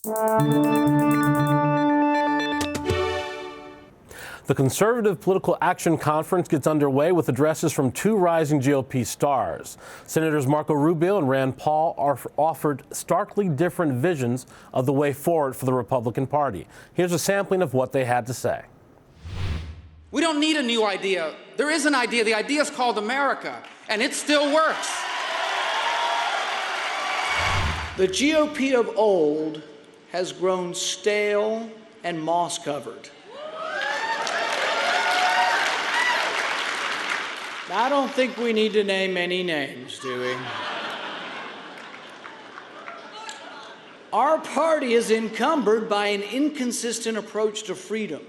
The Conservative Political Action Conference gets underway with addresses from two rising GOP stars. Senators Marco Rubio and Rand Paul offered starkly different visions of the way forward for the Republican Party. Here's a sampling of what they had to say. We don't need a new idea. There is an idea. The idea is called America, and it still works. The GOP of old has grown stale and moss-covered. I don't think we need to name any names, do we? Our party is encumbered by an inconsistent approach to freedom.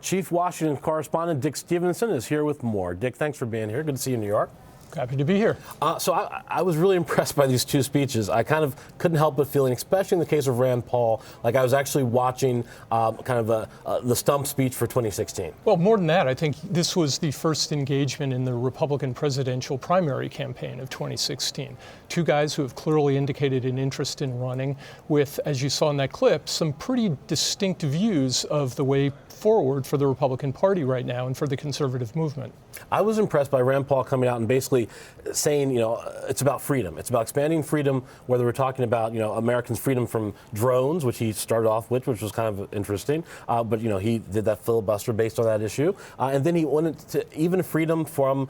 Chief Washington correspondent Dick Stevenson is here with more. Dick, thanks for being here. Good to see you in New York. Happy to be here. So I was really impressed by these two speeches. I kind of couldn't help but feeling, especially in the case of Rand Paul, like I was actually watching the stump speech for 2016. Well, more than that, I think this was the first engagement in the Republican presidential primary campaign of 2016. Two guys who have clearly indicated an interest in running with, as you saw in that clip, some pretty distinct views of the way forward for the Republican Party right now and for the conservative movement. I was impressed by Rand Paul coming out and basically saying, it's about freedom. It's about expanding freedom, whether we're talking about, Americans' freedom from drones, which he started off with, which was kind of interesting. But he did that filibuster based on that issue. And then he went to even freedom for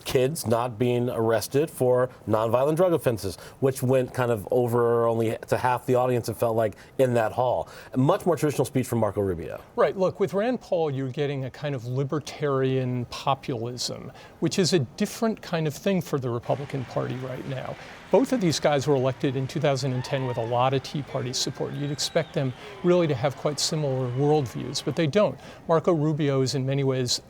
kids not being arrested for nonviolent drug offenses, which went kind of over only to half the audience, it felt like, in that hall. A much more traditional speech from Marco Rubio. Right. Look, with Rand Paul, you're getting a kind of libertarian populism, which is a different kind of thing for the Republican Party right now. Both of these guys were elected in 2010 with a lot of Tea Party support. You'd expect them really to have quite similar worldviews, but they don't. Marco Rubio is in many ways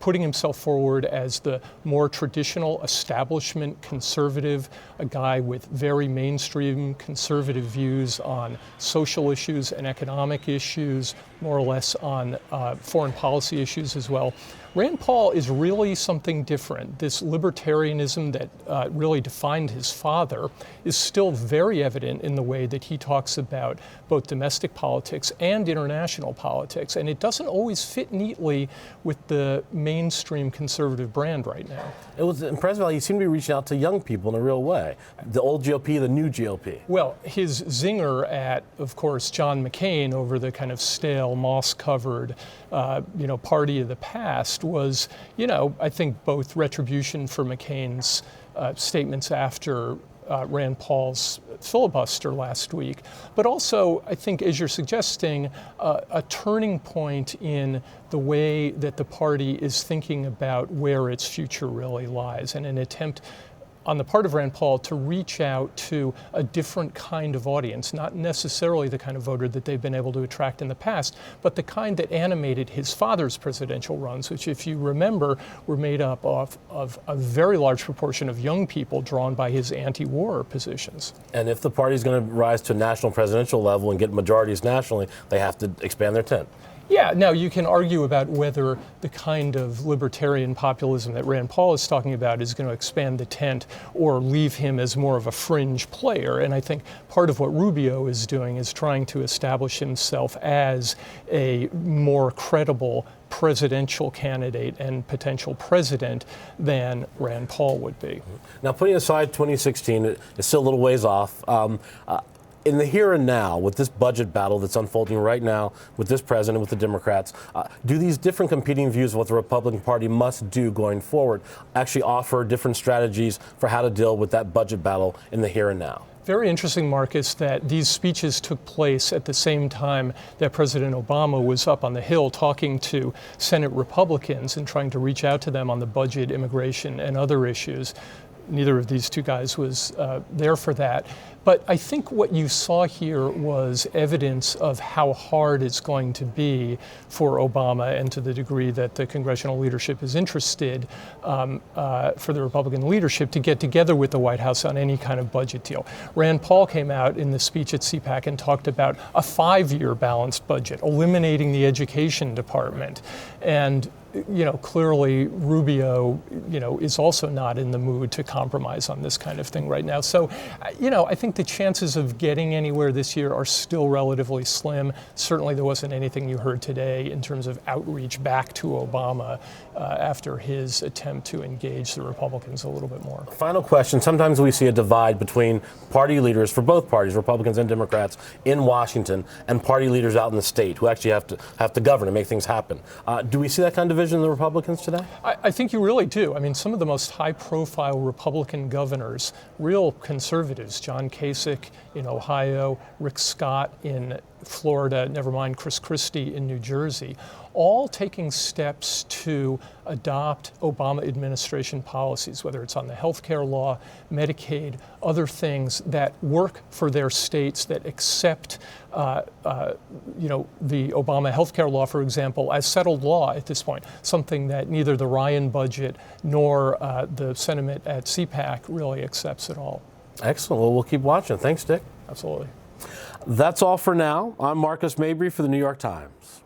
putting himself forward as the more traditional establishment conservative, a guy with very mainstream conservative views on social issues and economic issues, more or less on foreign policy issues as well. Rand Paul is really something different. This libertarianism that really defined his father is still very evident in the way that he talks about both domestic politics and international politics, and it doesn't always fit neatly with the mainstream conservative brand right now. It was impressive how he seemed to be reaching out to young people in a real way. The old GOP, the new GOP. Well, his zinger at, of course, John McCain over the kind of stale, moss-covered, party of the past was, I think both retribution for McCain's statements after Rand Paul's filibuster last week, but also, I think, as you're suggesting, a turning point in the way that the party is thinking about where its future really lies, and an attempt on the part of Rand Paul to reach out to a different kind of audience, not necessarily the kind of voter that they've been able to attract in the past, but the kind that animated his father's presidential runs, which, if you remember, were made up of a very large proportion of young people drawn by his anti-war positions. And if the party's going to rise to a national presidential level and get majorities nationally, they have to expand their tent. Yeah, now you can argue about whether the kind of libertarian populism that Rand Paul is talking about is going to expand the tent or leave him as more of a fringe player. And I think part of what Rubio is doing is trying to establish himself as a more credible presidential candidate and potential president than Rand Paul would be. Now, putting aside 2016, it's still a little ways off. In the here and now, with this budget battle that's unfolding right now with this president, with the Democrats, do these different competing views of what the Republican Party must do going forward actually offer different strategies for how to deal with that budget battle in the here and now? Very interesting, Marcus, that these speeches took place at the same time that President Obama was up on the Hill talking to Senate Republicans and trying to reach out to them on the budget, immigration, and other issues. Neither of these two guys was there for that. But I think what you saw here was evidence of how hard it's going to be for Obama, and to the degree that the congressional leadership is interested, for the Republican leadership to get together with the White House on any kind of budget deal. Rand Paul came out in the speech at CPAC and talked about a 5-year balanced budget, eliminating the education department. And clearly Rubio, is also not in the mood to compromise on this kind of thing right now. So, I think think the chances of getting anywhere this year are still relatively slim. Certainly there wasn't anything you heard today in terms of outreach back to Obama after his attempt to engage the Republicans a little bit more. Final question. Sometimes we see a divide between party leaders for both parties, Republicans and Democrats, in Washington, and party leaders out in the state who actually have to govern and make things happen. Do we see that kind of division in the Republicans today? I think you really do. I mean, some of the most high-profile Republican governors, real conservatives, John Kasich in Ohio, Rick Scott in Florida, never mind Chris Christie in New Jersey, all taking steps to adopt Obama administration policies, whether it's on the health care law, Medicaid, other things that work for their states, that accept the Obama health care law, for example, as settled law at this point, something that neither the Ryan budget nor the sentiment at CPAC really accepts at all. Excellent. Well, we'll keep watching. Thanks, Dick. Absolutely. That's all for now. I'm Marcus Mabry for the New York Times.